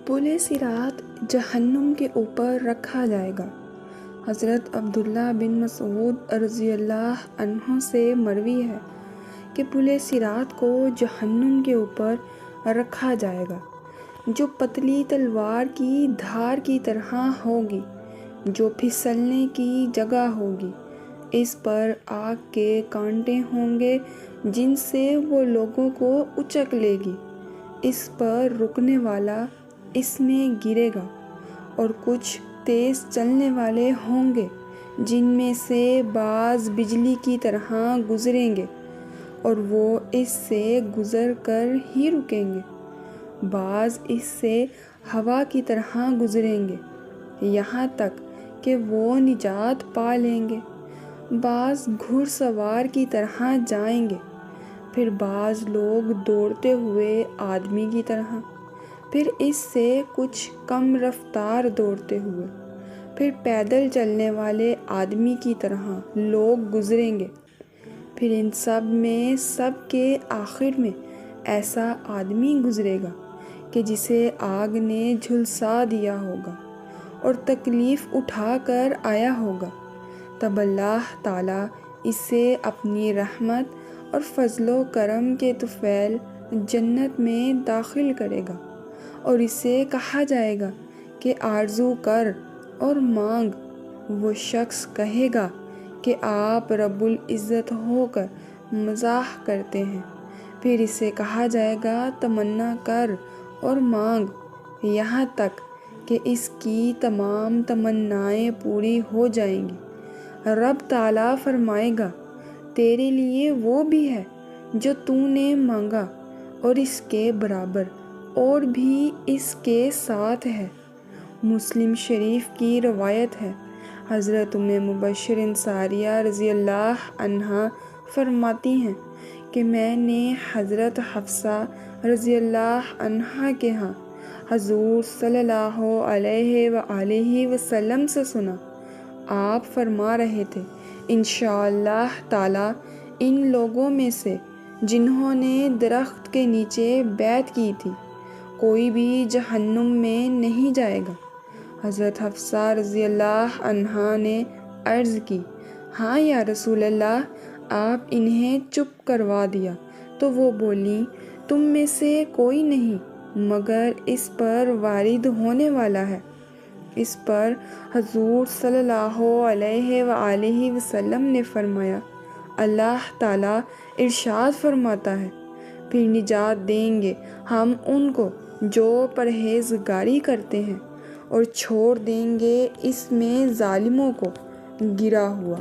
پل صراط جہنم کے اوپر رکھا جائے گا۔ حضرت عبداللہ بن مسعود رضی اللہ عنہ سے مروی ہے کہ پل صراط کو جہنم کے اوپر رکھا جائے گا، جو پتلی تلوار کی دھار کی طرح ہوگی، جو پھسلنے کی جگہ ہوگی۔ اس پر آگ کے کانٹے ہوں گے جن سے وہ لوگوں کو اچک لے گی۔ اس پر رکنے والا اس میں گرے گا، اور کچھ تیز چلنے والے ہوں گے جن میں سے بعض بجلی کی طرح گزریں گے، اور وہ اس سے گزر کر ہی رکیں گے۔ بعض اس سے ہوا کی طرح گزریں گے یہاں تک کہ وہ نجات پا لیں گے۔ بعض گھڑ سوار کی طرح جائیں گے، پھر بعض لوگ دوڑتے ہوئے آدمی کی طرح، پھر اس سے کچھ کم رفتار دوڑتے ہوئے، پھر پیدل چلنے والے آدمی کی طرح لوگ گزریں گے۔ پھر ان سب کے آخر میں ایسا آدمی گزرے گا کہ جسے آگ نے جھلسا دیا ہوگا اور تکلیف اٹھا کر آیا ہوگا۔ تب اللہ تعالیٰ اسے اپنی رحمت اور فضل و کرم کے طفیل جنت میں داخل کرے گا، اور اسے کہا جائے گا کہ آرزو کر اور مانگ۔ وہ شخص کہے گا کہ آپ رب العزت ہو کر مزاح کرتے ہیں۔ پھر اسے کہا جائے گا تمنا کر اور مانگ، یہاں تک کہ اس کی تمام تمنائیں پوری ہو جائیں گی۔ رب تعالیٰ فرمائے گا تیرے لیے وہ بھی ہے جو تو نے مانگا، اور اس کے برابر اور بھی اس کے ساتھ ہے۔ مسلم شریف کی روایت ہے، حضرت مبشر انصاریہ رضی اللہ عنہا فرماتی ہیں کہ میں نے حضرت حفصہ رضی اللہ عنہا کے ہاں حضور صلی اللہ علیہ وآلہ وسلم سے سنا۔ آپ فرما رہے تھے، انشاءاللہ تعالیٰ ان لوگوں میں سے جنہوں نے درخت کے نیچے بیعت کی تھی، کوئی بھی جہنم میں نہیں جائے گا۔ حضرت حفصہ رضی اللہ عنہا نے عرض کی، ہاں یا رسول اللہ، آپ انہیں چپ کروا دیا۔ تو وہ بولیں، تم میں سے کوئی نہیں مگر اس پر وارد ہونے والا ہے۔ اس پر حضور صلی اللہ علیہ وآلہ وسلم نے فرمایا، اللہ تعالیٰ ارشاد فرماتا ہے، پھر نجات دیں گے ہم ان کو جو پرہیزگاری کرتے ہیں، اور چھوڑ دیں گے اس میں ظالموں کو گرا ہوا۔